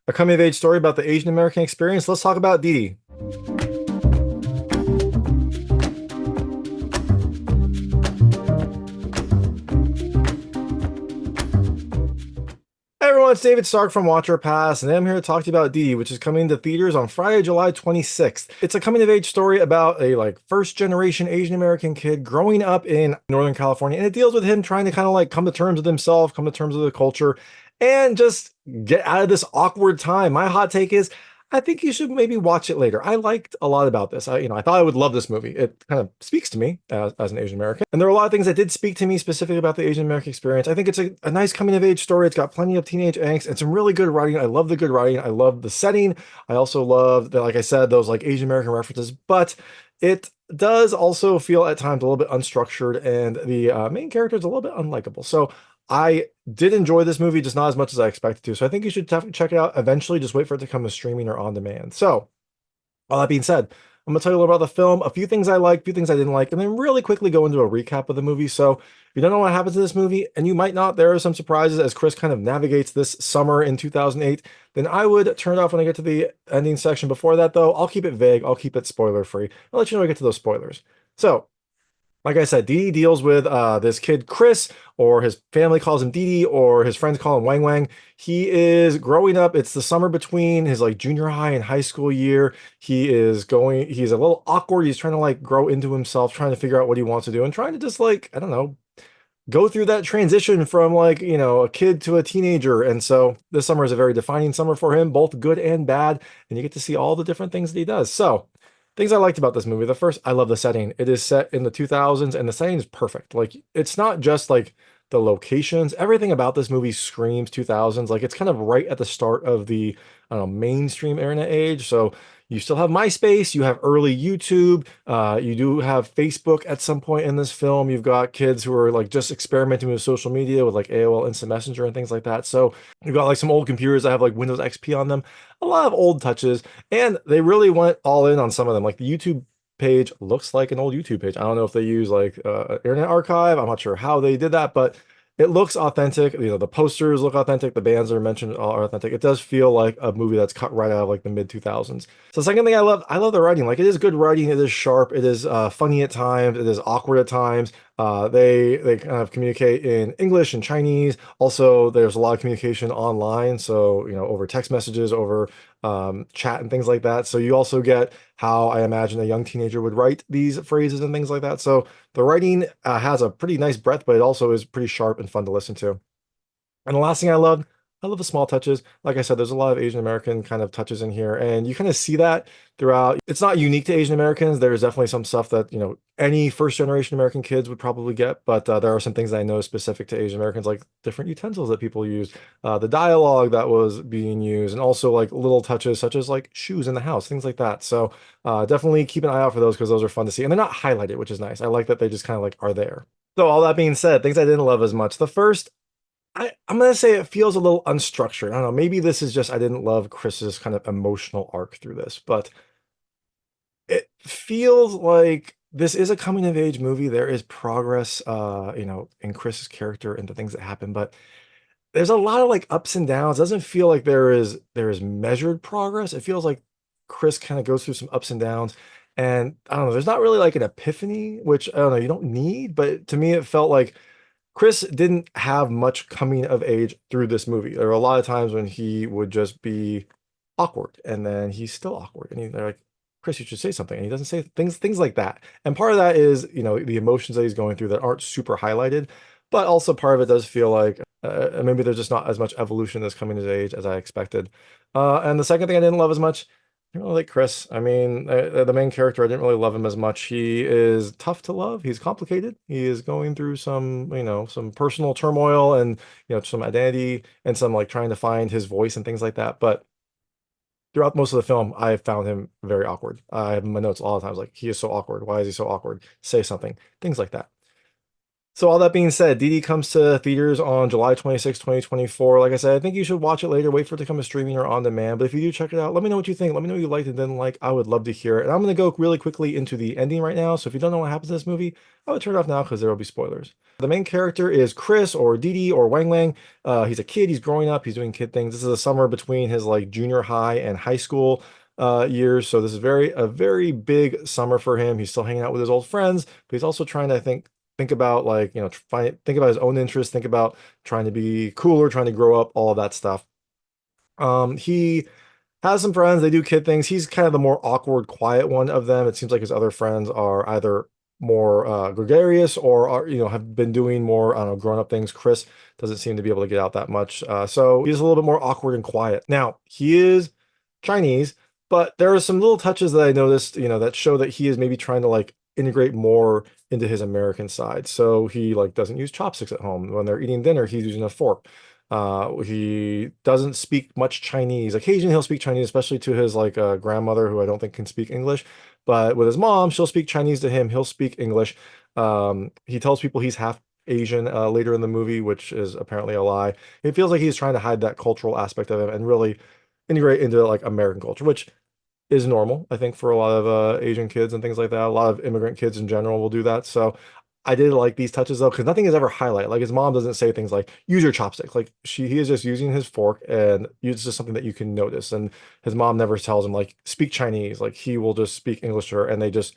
a coming of age story about the Asian American experience. Let's talk about DIDI. Hey everyone, it's David Stark from Watcher Pass, and I'm here to talk to you about DIDI, which is coming to theaters on Friday, July 26th. It's a coming of age story about a first generation Asian American kid growing up in Northern California, and it deals with him trying to kind of come to terms with himself, come to terms with the culture, and just get out of this awkward time. My hot take is I think you should maybe watch it later. I liked a lot about this. I thought I would love this movie. It kind of speaks to me as an Asian American. And there are a lot of things that did speak to me specifically about the Asian American experience. I think it's a nice coming of age story. It's got plenty of teenage angst and some really good writing. I love the good writing. I love the setting. I also love that, like I said, those Asian American references, but it does also feel at times a little bit unstructured, and the main character is a little bit unlikable. So I did enjoy this movie, just not as much as I expected to. So I think you should definitely check it out eventually. Just wait for it to come to streaming or on demand. So, all that being said, I'm gonna tell you a little about the film, a few things I liked, a few things I didn't like, and then really quickly go into a recap of the movie. So, if you don't know what happens in this movie, and you might not, there are some surprises as Chris kind of navigates this summer in 2008, then I would turn it off when I get to the ending section. Before that, though, I'll keep it vague, I'll keep it spoiler free. I'll let you know when I get to those spoilers. So, like I said, DIDI deals with this kid, Chris, or his family calls him DIDI, or his friends call him Wang Wang. He is growing up. It's the summer between his junior high and high school year. He's a little awkward. He's trying to grow into himself, trying to figure out what he wants to do, and trying to just I don't know, go through that transition from a kid to a teenager. And so this summer is a very defining summer for him, both good and bad, and you get to see all the different things that he does. So things I liked about this movie. The first, I love the setting. It is set in the 2000s and the setting is perfect. It's not just the locations. Everything about this movie screams 2000s. It's kind of right at the start of the, I don't know, mainstream internet age. So you still have MySpace, you have early YouTube, you do have Facebook at some point in this film. You've got kids who are just experimenting with social media with AOL Instant Messenger and things like that. So you've got some old computers that have Windows XP on them, a lot of old touches, and they really went all in on some of them. The YouTube page looks like an old YouTube page. I don't know if they use Internet Archive. I'm not sure how they did that, but it looks authentic. The posters look authentic. The bands that are mentioned are authentic. It does feel like a movie that's cut right out of the mid 2000s. So the second thing I love the writing. It is good writing. It is sharp. It is funny at times. It is awkward at times. They kind of communicate in English and Chinese. Also, there's a lot of communication online. So, over text messages, over chat and things like that. So you also get how I imagine a young teenager would write these phrases and things like that. So the writing has a pretty nice breadth, but it also is pretty sharp and fun to listen to. And the last thing I love the small touches. Like I said, there's a lot of Asian American kind of touches in here, and you kind of see that throughout. It's not unique to Asian Americans. There's definitely some stuff that, any first generation American kids would probably get, but there are some things that I know specific to Asian Americans, like different utensils that people use, the dialogue that was being used, and also little touches such as shoes in the house, things like that. So definitely keep an eye out for those because those are fun to see, and they're not highlighted, which is nice. I like that they just kind of are there. So all that being said, things I didn't love as much. The first, I'm gonna say it feels a little unstructured. I don't know. Maybe this is just I didn't love Chris's kind of emotional arc through this, but it feels like this is a coming of age movie. There is progress, in Chris's character and the things that happen, but there's a lot of ups and downs. It doesn't feel like there is measured progress. It feels like Chris kind of goes through some ups and downs, and I don't know. There's not really an epiphany, which I don't know. You don't need, but to me, it felt like Chris didn't have much coming of age through this movie. There were a lot of times when he would just be awkward, and then he's still awkward, and they're like, "Chris, you should say something," and he doesn't say things like that. And part of that is, the emotions that he's going through that aren't super highlighted, but also part of it does feel like maybe there's just not as much evolution that's coming of age as I expected. And the second thing I didn't love as much, I don't really like Chris. I mean, the main character, I didn't really love him as much. He is tough to love. He's complicated. He is going through some personal turmoil and, some identity and some trying to find his voice and things like that. But throughout most of the film, I found him very awkward. I have in my notes all the times, he is so awkward. Why is he so awkward? Say something, things like that. So all that being said, DD comes to theaters on July 26, 2024. Like I said, I think you should watch it later, wait for it to come to streaming or on demand. But if you do check it out, let me know what you think. Let me know what you liked and didn't like. I would love to hear it. And I'm going to go really quickly into the ending right now. So if you don't know what happens in this movie, I would turn it off now because there will be spoilers. The main character is Chris or DD or Wang. He's a kid. He's growing up. He's doing kid things. This is a summer between his like junior high and high school years. So this is a very big summer for him. He's still hanging out with his old friends, but he's also trying to, think about like, think about his own interests, think about trying to be cooler, trying to grow up, all of that stuff. He has some friends, they do kid things. He's kind of the more awkward, quiet one of them. It seems like his other friends are either more gregarious or are, have been doing more, I don't know, grown up things. Chris doesn't seem to be able to get out that much. So he's a little bit more awkward and quiet. Now, he is Chinese, but there are some little touches that I noticed, that show that he is maybe trying to like integrate more into his American side. So he like doesn't use chopsticks at home. When they're eating dinner, he's using a fork. He doesn't speak much Chinese. Occasionally he'll speak Chinese, especially to his like grandmother, who I don't think can speak English. But with his mom, she'll speak Chinese to him. He'll speak English. He tells people he's half Asian later in the movie, which is apparently a lie. It feels like he's trying to hide that cultural aspect of him and really integrate into like American culture, which is normal, I think, for a lot of Asian kids and things like that. A lot of immigrant kids in general will do that. So I did like these touches though, because nothing is ever highlighted. Like his mom doesn't say things like use your chopsticks. Like he is just using his fork, and it's just something that you can notice. And his mom never tells him like speak Chinese. Like he will just speak English to her, and they just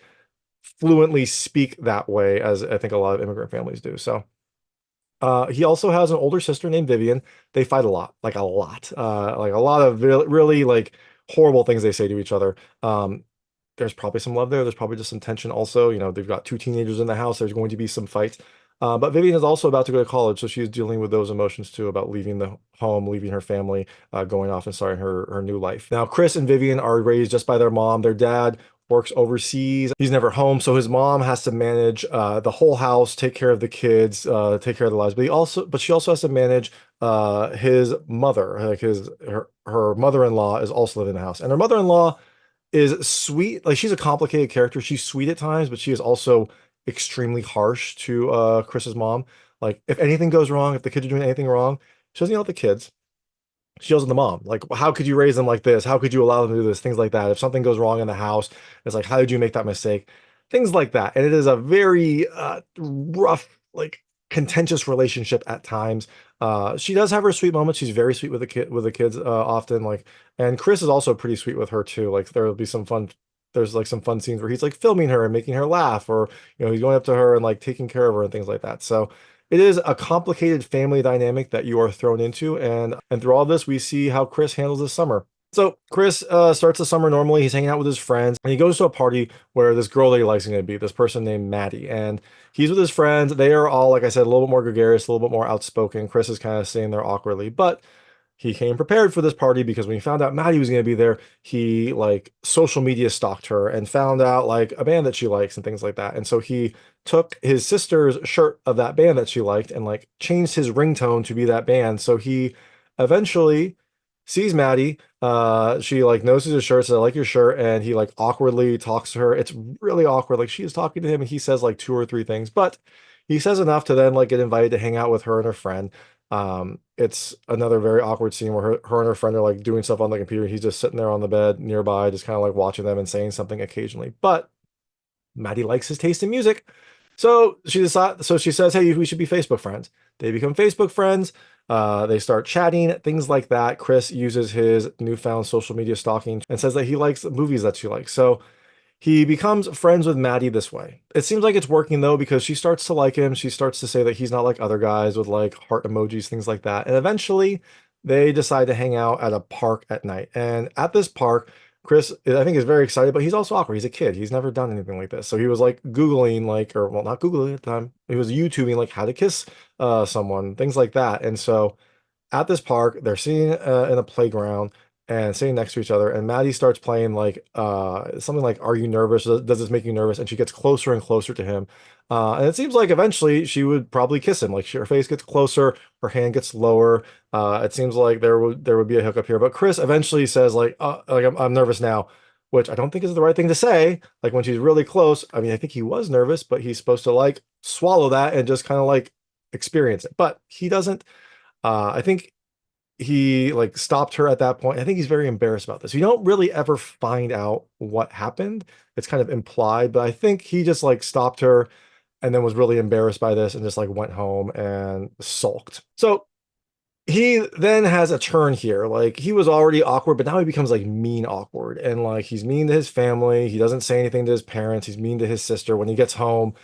fluently speak that way, as I think a lot of immigrant families do. So he also has an older sister named Vivian. They fight a lot, like a lot, like a lot of really, really like horrible things they say to each other. There's probably some love there. There's probably just some tension also. They've got two teenagers in the house. There's going to be some fights. But Vivian is also about to go to college, so she's dealing with those emotions too, about leaving the home, leaving her family, going off and starting her new life. Now, Chris and Vivian are raised just by their mom. Their dad works overseas. He's never home, so his mom has to manage the whole house, take care of the kids, take care of the lives. But she also has to manage his mother, like her mother-in-law is also living in the house, and her mother-in-law is sweet. Like she's a complicated character. She's sweet at times, but she is also extremely harsh to Chris's mom. Like if anything goes wrong, if the kids are doing anything wrong, she doesn't yell at the kids. She yells at the mom. Like, how could you raise them like this? How could you allow them to do this? Things like that. If something goes wrong in the house, it's like, how did you make that mistake? Things like that. And it is a very rough, like contentious relationship at times. She does have her sweet moments. She's very sweet with the kids often. Like, and Chris is also pretty sweet with her too. Like there will be some fun. There's like some fun scenes where he's like filming her and making her laugh, or he's going up to her and like taking care of her and things like that. So it is a complicated family dynamic that you are thrown into, and through all this, we see how Chris handles this summer. So Chris starts the summer normally. He's hanging out with his friends, and he goes to a party where this girl that he likes is going to be, this person named Maddie, and he's with his friends. They are all, like I said, a little bit more gregarious, a little bit more outspoken. Chris is kind of sitting there awkwardly, but he came prepared for this party because when he found out Maddie was going to be there, he like social media stalked her and found out like a band that she likes and things like that. And so he took his sister's shirt of that band that she liked and like changed his ringtone to be that band. So he eventually sees Maddie. She like notices his shirt, says, I like your shirt. And he like awkwardly talks to her. It's really awkward. Like she is talking to him and he says like two or three things, but he says enough to then like get invited to hang out with her and her friend. It's another very awkward scene where her and her friend are like doing stuff on the computer. He's just sitting there on the bed nearby, just kind of like watching them and saying something occasionally. But Maddie likes his taste in music. So she says, hey, we should be Facebook friends. They become Facebook friends. They start chatting, things like that. Chris uses his newfound social media stalking and says that he likes the movies that she likes. So he becomes friends with Maddie this way. It seems like it's working though, because she starts to like him. She starts to say that he's not like other guys with like heart emojis, things like that. And eventually they decide to hang out at a park at night. And at this park, Chris, I think, is very excited, but he's also awkward. He's a kid. He's never done anything like this. So he was like Googling like, or well, not Googling at the time. He was YouTubing like how to kiss someone, things like that. And so at this park, they're sitting in a playground and sitting next to each other. And Maddie starts playing like something like, "Are you nervous? Does this make you nervous?" And she gets closer and closer to him. And it seems like eventually she would probably kiss him. Like her face gets closer, her hand gets lower. It seems like there would be a hookup here. But Chris eventually says like I'm nervous now. which I don't think is the right thing to say. Like when she's really close, I mean, I think he was nervous, but he's supposed to like swallow that and just kind of like experience it. But he doesn't. I think he like stopped her at that point. I think he's very embarrassed about this. We don't really ever find out what happened. It's kind of implied, but I think he just like stopped her and then was really embarrassed by this and just like went home and sulked. So he then has a turn here. Like he was already awkward, but now he becomes like mean awkward. And like he's mean to his family. He doesn't say anything to his parents. He's mean to his sister. When he gets home,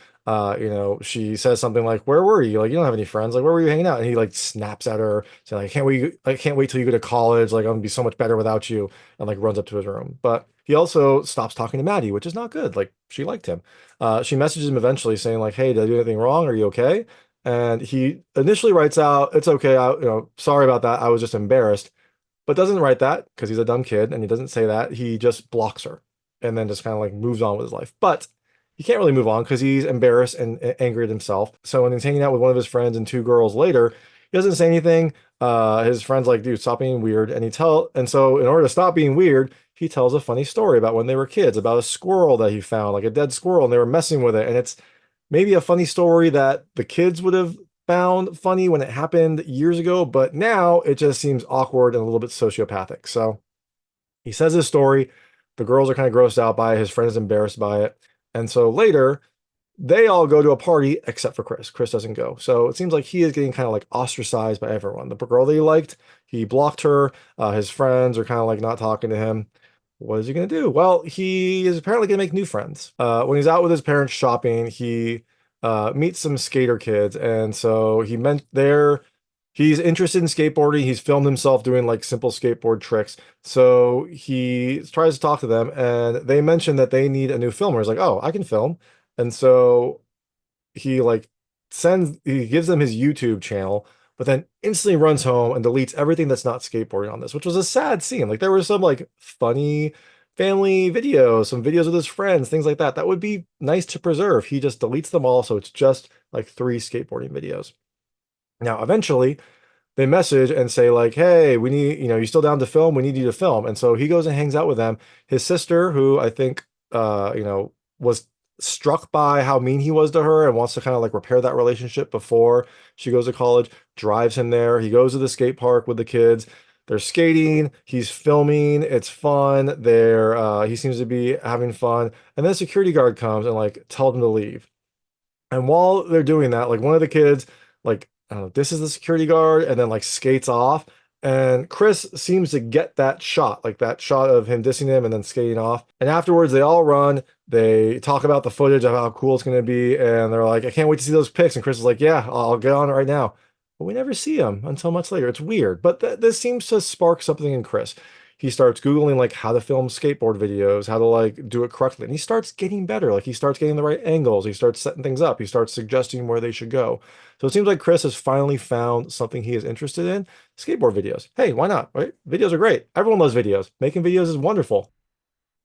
she says something like, "Where were you? Like, you don't have any friends. Like, where were you hanging out?" And he like snaps at her, saying, like, I can't wait till you go to college. Like, I'm gonna be so much better without you." And like runs up to his room. But he also stops talking to Maddie, which is not good. Like she liked him. She messages him eventually saying, like, "Hey, did I do anything wrong? Are you okay?" And he initially writes out, "It's okay. Sorry about that. I was just embarrassed," but doesn't write that because he's a dumb kid and he doesn't say that. He just blocks her and then just kind of like moves on with his life. But he can't really move on because he's embarrassed and angry at himself. So when he's hanging out with one of his friends and two girls later, he doesn't say anything. His friend's like, "Dude, stop being weird." And so in order to stop being weird, he tells a funny story about when they were kids, about a squirrel that he found, like a dead squirrel, and they were messing with it. And it's maybe a funny story that the kids would have found funny when it happened years ago, but now it just seems awkward and a little bit sociopathic. So he says his story. The girls are kind of grossed out by it. His friend is embarrassed by it. And so later, they all go to a party except for Chris. Chris doesn't go. So it seems like he is getting kind of like ostracized by everyone. The girl that he liked, he blocked her. His friends are kind of like not talking to him. What is he going to do? Well, he is apparently going to make new friends. When he's out with his parents shopping, he meets some skater kids. And so he's interested in skateboarding. He's filmed himself doing like simple skateboard tricks. So he tries to talk to them and they mention that they need a new filmer. He's like, "Oh, I can film." And so he like he gives them his YouTube channel, but then instantly runs home and deletes everything that's not skateboarding on this, which was a sad scene. Like there were some like funny family videos, some videos with his friends, things like that. That would be nice to preserve. He just deletes them all, so it's just like 3 skateboarding videos. Now, eventually, they message and say like, "Hey, we need, you still down to film? We need you to film." And so he goes and hangs out with them. His sister, who I think, was struck by how mean he was to her and wants to kind of like repair that relationship before she goes to college, drives him there. He goes to the skate park with the kids. They're skating. He's filming. It's fun. He seems to be having fun. And then a security guard comes and like tells him to leave. And while they're doing that, like one of the kids, like, I don't know, this is the security guard and then like skates off. And Chris seems to get that shot, like that shot of him dissing him and then skating off. And afterwards, they all run. They talk about the footage of how cool it's going to be. And they're like, "I can't wait to see those pics." And Chris is like, "Yeah, I'll get on it right now." But we never see him until much later. It's weird. But this seems to spark something in Chris. He starts Googling like how to film skateboard videos, how to like do it correctly. And he starts getting better. Like he starts getting the right angles. He starts setting things up. He starts suggesting where they should go. So it seems like Chris has finally found something he is interested in. Skateboard videos. Hey, why not? Right? Videos are great. Everyone loves videos. Making videos is wonderful.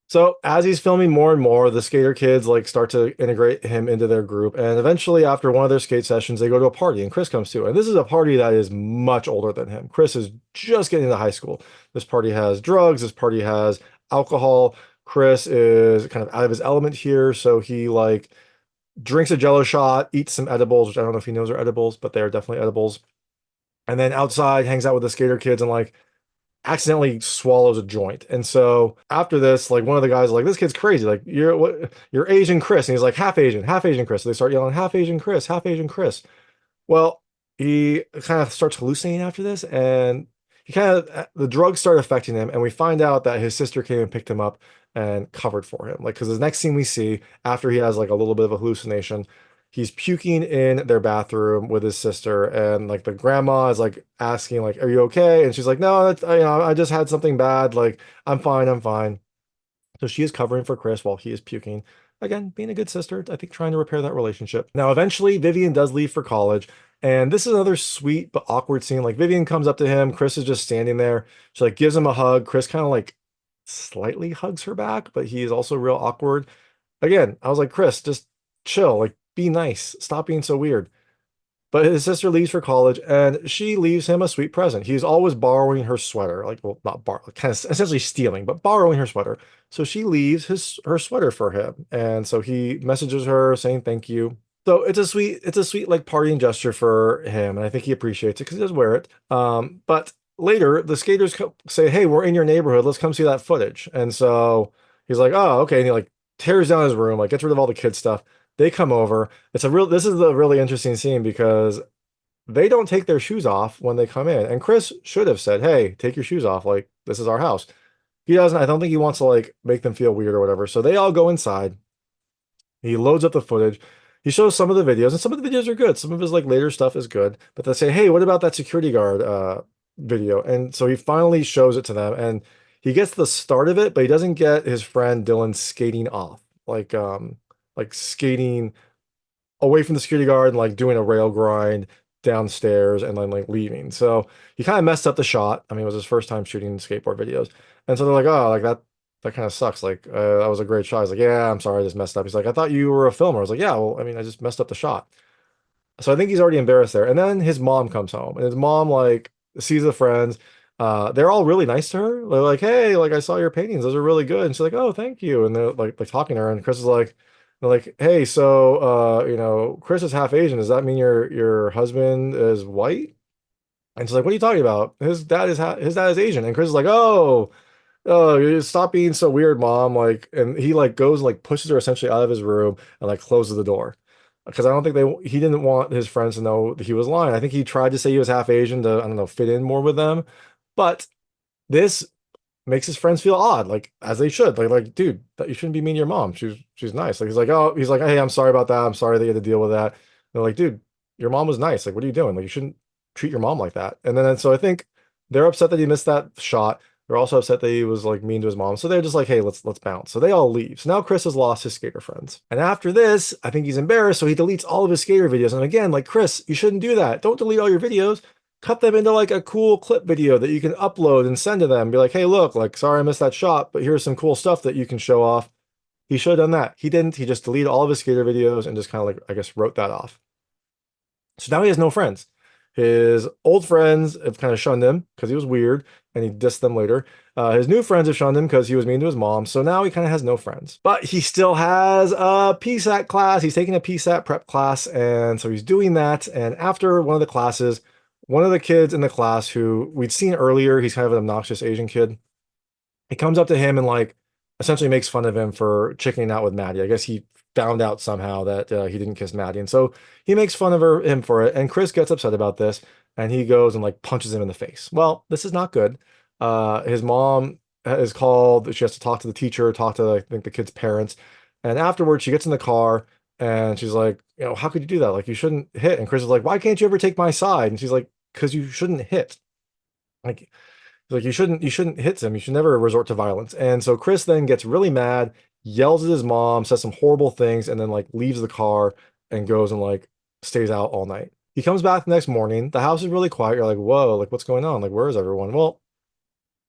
So as he's filming more and more, the skater kids like start to integrate him into their group. And eventually, after one of their skate sessions, they go to a party and Chris comes too. And this is a party that is much older than him. Chris is just getting into high school. This party has drugs. This party has alcohol. Chris is kind of out of his element here. So he like drinks a Jello shot, eats some edibles, which I don't know if he knows are edibles, but they are definitely edibles. And then outside hangs out with the skater kids and like accidentally swallows a joint. And so after this, like one of the guys is like, "This kid's crazy. Like you're Asian Chris." And he's like, half Asian Chris." So they start yelling, "Half Asian Chris, half Asian Chris." Well, he kind of starts hallucinating after this, and the drugs start affecting him, and we find out that his sister came and picked him up and covered for him. Like, because the next scene we see after he has like a little bit of a hallucination, he's puking in their bathroom with his sister, and like the grandma is like asking, like, "Are you okay?" And she's like, "No, I just had something bad. Like, I'm fine, I'm fine." So she is covering for Chris while he is puking. Again, being a good sister, I think trying to repair that relationship. Now, eventually, Vivian does leave for college. And this is another sweet but awkward scene. Like Vivian comes up to him. Chris is just standing there. She like gives him a hug. Chris kind of like slightly hugs her back, but he is also real awkward. Again, I was like, "Chris, just chill. Like, be nice. Stop being so weird." But his sister leaves for college and she leaves him a sweet present. He's always borrowing her sweater, like, well, not borrow, kind of essentially stealing, but borrowing her sweater. So she leaves her sweater for him. And so he messages her saying thank you. So it's a sweet like partying gesture for him, and I think he appreciates it because he does wear it. But later the skaters say, "Hey, we're in your neighborhood. Let's come see that footage." And so he's like, "Oh, okay." And he like tears down his room, like gets rid of all the kid stuff. They come over. This is the really interesting scene because they don't take their shoes off when they come in. And Chris should have said, "Hey, take your shoes off. Like this is our house." He doesn't. I don't think he wants to like make them feel weird or whatever. So they all go inside. He loads up the footage. He shows some of the videos, and some of the videos are good. Some of his like later stuff is good. But they say, "Hey, what about that security guard video?" And so he finally shows it to them, and he gets the start of it, but he doesn't get his friend Dylan skating off, like skating away from the security guard and like doing a rail grind downstairs and then like leaving. So he kind of messed up the shot. I mean, it was his first time shooting skateboard videos. And so they're like, "Oh, like that kind of sucks. Like, that was a great shot." He's like, "Yeah, I'm sorry, I just messed up." He's like, "I thought you were a filmer." I was like, "Yeah, well, I mean, I just messed up the shot." So I think he's already embarrassed there. And then his mom comes home and his mom like sees the friends. They're all really nice to her. They're like, "Hey, like I saw your paintings. Those are really good." And she's like, "Oh, thank you." And they're like talking to her. And Chris is like, they're like, "Hey, so Chris is half Asian. Does that mean your husband is white?" And she's like, "What are you talking about? His dad is Asian." And Chris is like, "Oh, you stop being so weird, mom." Like, and he like goes and like pushes her essentially out of his room and like closes the door. Because I don't think he didn't want his friends to know that he was lying. I think he tried to say he was half Asian to, I don't know, fit in more with them. But this makes his friends feel odd, like as they should. Like, dude, you shouldn't be mean to your mom. She's nice. Like he's like, "Hey, I'm sorry about that. I'm sorry that you had to deal with that." They're like, "Dude, your mom was nice. Like, what are you doing? Like, you shouldn't treat your mom like that." And so I think they're upset that he missed that shot. They're also upset that he was like mean to his mom. So they're just like, "Hey, let's bounce." So they all leave. So now Chris has lost his skater friends. And after this, I think he's embarrassed. So he deletes all of his skater videos. And again, like, Chris, you shouldn't do that. Don't delete all your videos. Cut them into like a cool clip video that you can upload and send to them. Be like, "Hey, look, like, sorry I missed that shot, but here's some cool stuff that you can show off." He should have done that. He didn't. He just deleted all of his skater videos and just kind of like, I guess, wrote that off. So now he has no friends. His old friends have kind of shunned him because he was weird and he dissed them later. His new friends have shunned him because he was mean to his mom. So now he kind of has no friends. But he still has a PSAT class. He's taking a PSAT prep class. And so he's doing that. And after one of the classes, one of the kids in the class who we'd seen earlier, he's kind of an obnoxious Asian kid. He comes up to him and like essentially makes fun of him for chickening out with Maddie. I guess he found out somehow that he didn't kiss Maddie. And so he makes fun of him for it. And Chris gets upset about this and he goes and like punches him in the face. Well, this is not good. His mom is called. She has to talk to the teacher, talk to, I think, the kid's parents. And afterwards, she gets in the car and she's like, "How could you do that? Like, you shouldn't hit." And Chris is like, "Why can't you ever take my side?" And she's like, "Because you shouldn't hit. Like, you shouldn't hit him. You should never resort to violence." And so Chris then gets really mad, yells at his mom, says some horrible things, and then like leaves the car and goes and like stays out all night. He comes back the next morning. The house is really quiet. You're like, "Whoa, like what's going on? Like, where is everyone?" Well,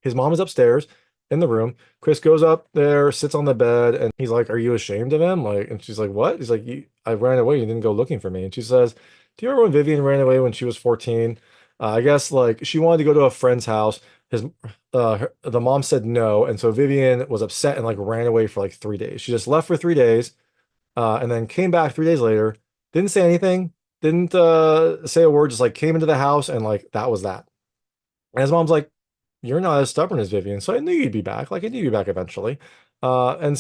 his mom is upstairs in the room. Chris goes up there, sits on the bed, and he's like, "Are you ashamed of him?" Like, and she's like, "What?" He's like, "I ran away. You didn't go looking for me." And she says, "Do you remember when Vivian ran away when she was 14? I guess like she wanted to go to a friend's house. The mom said no, and so Vivian was upset and like ran away for like 3 days. She just left for 3 days, and then came back 3 days later. Didn't say anything. Didn't say a word. Just like came into the house and like that was that." And his mom's like, "You're not as stubborn as Vivian, so I knew you'd be back. Like I knew you'd be back eventually." And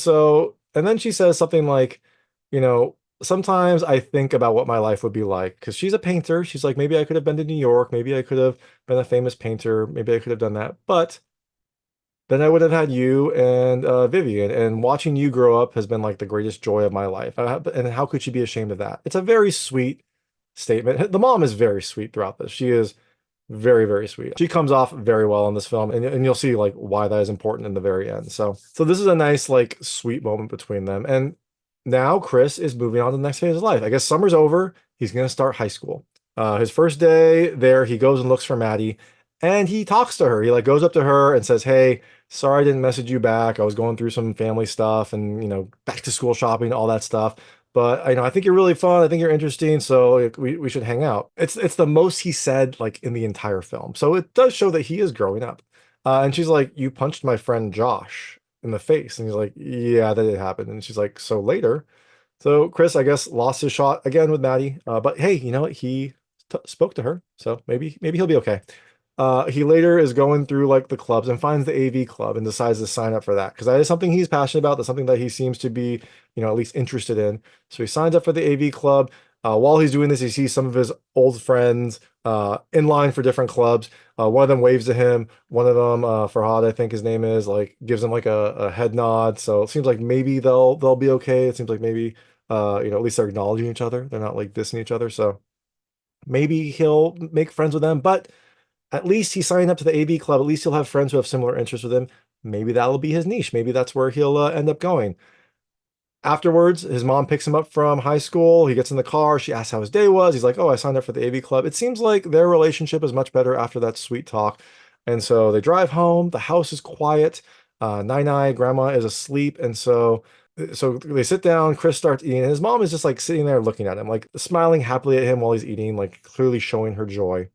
then she says something like, "Sometimes I think about what my life would be like," because she's a painter. She's like, "Maybe I could have been to New York. Maybe I could have been a famous painter. Maybe I could have done that. But then I would have had you and Vivian, and watching you grow up has been like the greatest joy of my life. And how could she be ashamed of that?" It's a very sweet statement. The mom is very sweet throughout this. She is very, very sweet. She comes off very well in this film, and you'll see like why that is important in the very end. So this is a nice like sweet moment between them. And now Chris is moving on to the next phase of his life. I guess summer's over. He's gonna start high school. His first day there, he goes and looks for Maddie, and he talks to her. He like goes up to her and says, "Hey, sorry I didn't message you back. I was going through some family stuff and back to school shopping, all that stuff. but I know I think you're really fun. I think you're interesting, so like, we should hang out. It's the most he said like in the entire film, so it does show that he is growing up. And she's like, "You punched my friend Josh in the face," and he's like, "Yeah, that did happen." And she's like, "So later." So Chris, I guess, lost his shot again with Maddie. But hey, you know what? He spoke to her, so maybe he'll be okay. He later is going through like the clubs and finds the AV club and decides to sign up for that because that is something he's passionate about. That's something that he seems to be, at least interested in. So he signs up for the AV club. While he's doing this, he sees some of his old friends in line for different clubs. One of them waves to him. One of them, Farhad, I think his name is, like gives him like a head nod. So it seems like maybe they'll be okay. It seems like maybe at least they're acknowledging each other. They're not like dissing each other. So maybe he'll make friends with them, but at least he signed up to the AV club. At least he'll have friends who have similar interests with him. Maybe that'll be his niche. Maybe that's where he'll end up going. Afterwards, his mom picks him up from high school. He gets in the car. She asks how his day was. He's like, "Oh, I signed up for the AV club." It seems like their relationship is much better after that sweet talk. And so they drive home. The house is quiet. Nai grandma is asleep. And so they sit down. Chris starts eating. And his mom is just like sitting there looking at him, like smiling happily at him while he's eating, like clearly showing her joy.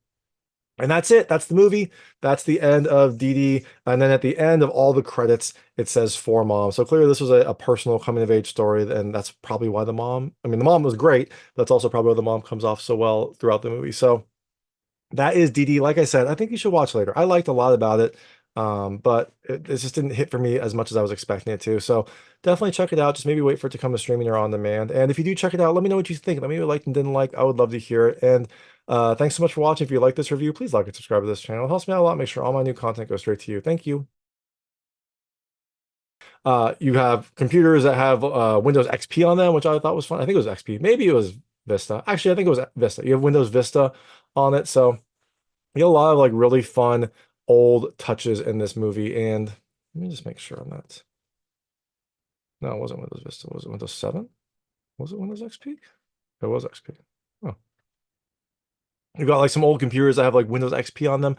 And that's it. That's the movie. That's the end of DD. And then at the end of all the credits, it says for mom. So clearly this was a personal coming of age story. And that's probably why the mom was great. That's also probably why the mom comes off so well throughout the movie. So that is DD. Like I said, I think you should watch later. I liked a lot about it. But it just didn't hit for me as much as I was expecting it to. So definitely check it out. Just maybe wait for it to come to streaming or on demand. And if you do check it out, let me know what you think. Let me know what you liked and didn't like. I would love to hear it. And thanks so much for watching. If you like this review, please like and subscribe to this channel. It helps me out a lot. Make sure all my new content goes straight to you. Thank you. You have computers that have Windows XP on them, which I thought was fun. I think it was XP. Maybe it was Vista. Actually, I think it was Vista. You have Windows Vista on it. So you get a lot of like really fun old touches in this movie. And let me just make sure on that. No, it wasn't Windows Vista. Was it Windows 7? Was it Windows XP? It was XP. Oh. You got like some old computers that have like Windows XP on them.